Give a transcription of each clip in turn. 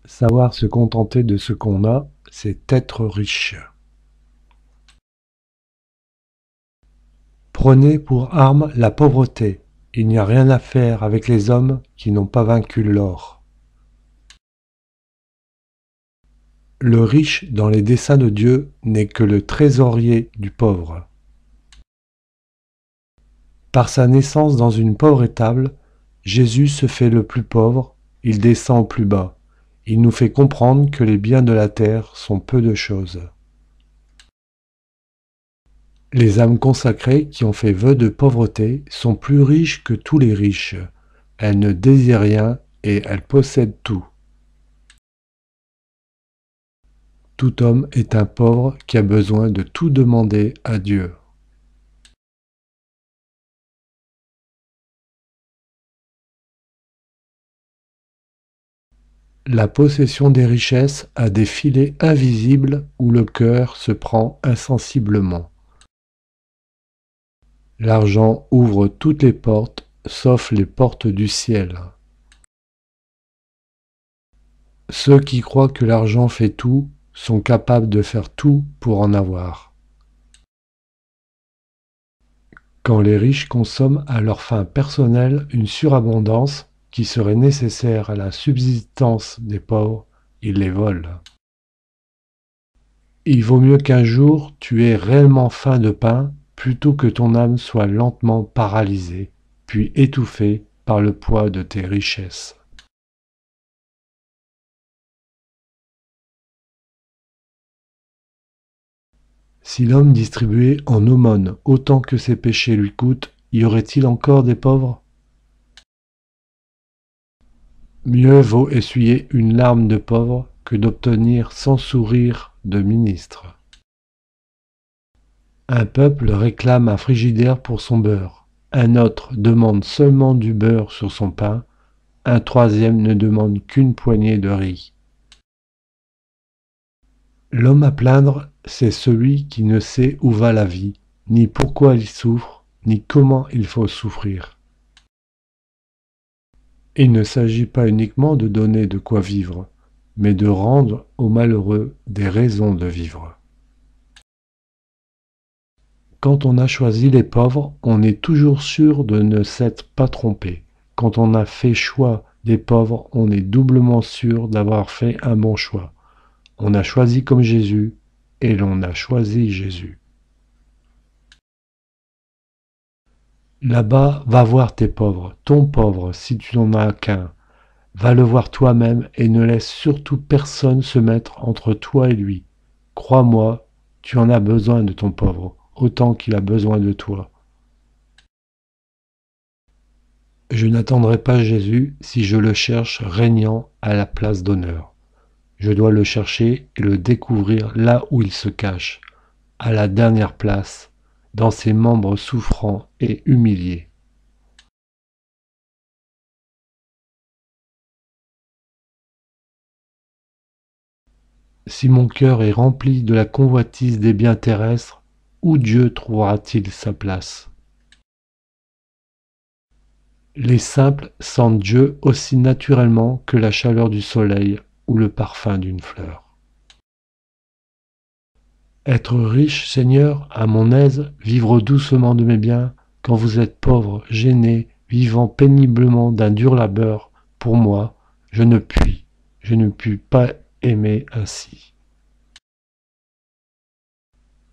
Savoir se contenter de ce qu'on a, c'est être riche. Prenez pour arme la pauvreté. Il n'y a rien à faire avec les hommes qui n'ont pas vaincu l'or. Le riche dans les desseins de Dieu n'est que le trésorier du pauvre. Par sa naissance dans une pauvre étable, Jésus se fait le plus pauvre, il descend au plus bas. Il nous fait comprendre que les biens de la terre sont peu de choses. Les âmes consacrées qui ont fait vœu de pauvreté sont plus riches que tous les riches. Elles ne désirent rien et elles possèdent tout. Tout homme est un pauvre qui a besoin de tout demander à Dieu. La possession des richesses a des filets invisibles où le cœur se prend insensiblement. L'argent ouvre toutes les portes, sauf les portes du ciel. Ceux qui croient que l'argent fait tout sont capables de faire tout pour en avoir. Quand les riches consomment à leurs fins personnelles une surabondance qui serait nécessaire à la subsistance des pauvres, ils les volent. Il vaut mieux qu'un jour tu aies réellement faim de pain plutôt que ton âme soit lentement paralysée, puis étouffée par le poids de tes richesses. Si l'homme distribuait en aumône autant que ses péchés lui coûtent, y aurait-il encore des pauvres? Mieux vaut essuyer une larme de pauvre que d'obtenir 100 sourires de ministre. Un peuple réclame un frigidaire pour son beurre, un autre demande seulement du beurre sur son pain, un troisième ne demande qu'une poignée de riz. L'homme à plaindre, c'est celui qui ne sait où va la vie, ni pourquoi il souffre, ni comment il faut souffrir. Il ne s'agit pas uniquement de donner de quoi vivre, mais de rendre aux malheureux des raisons de vivre. Quand on a choisi les pauvres, on est toujours sûr de ne s'être pas trompé. Quand on a fait choix des pauvres, on est doublement sûr d'avoir fait un bon choix. On a choisi comme Jésus et l'on a choisi Jésus. Là-bas, va voir tes pauvres, ton pauvre, si tu n'en as qu'un. Va le voir toi-même et ne laisse surtout personne se mettre entre toi et lui. Crois-moi, tu en as besoin de ton pauvre, autant qu'il a besoin de toi. Je n'attendrai pas Jésus si je le cherche régnant à la place d'honneur. Je dois le chercher et le découvrir là où il se cache, à la dernière place, dans ses membres souffrants et humiliés. Si mon cœur est rempli de la convoitise des biens terrestres, où Dieu trouvera-t-il sa place? Les simples sentent Dieu aussi naturellement que la chaleur du soleil ou le parfum d'une fleur. Être riche, Seigneur, à mon aise, vivre doucement de mes biens, quand vous êtes pauvre, gêné, vivant péniblement d'un dur labeur, pour moi, je ne puis pas aimer ainsi.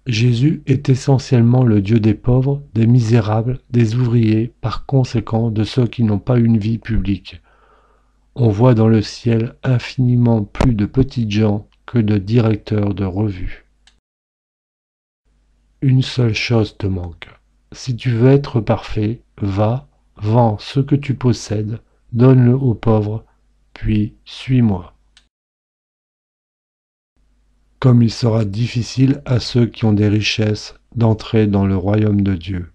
Jésus est essentiellement le Dieu des pauvres, des misérables, des ouvriers, par conséquent de ceux qui n'ont pas une vie publique. On voit dans le ciel infiniment plus de petites gens que de directeurs de revues. Une seule chose te manque. Si tu veux être parfait, va, vends ce que tu possèdes, donne-le aux pauvres, puis suis-moi. Comme il sera difficile à ceux qui ont des richesses d'entrer dans le royaume de Dieu.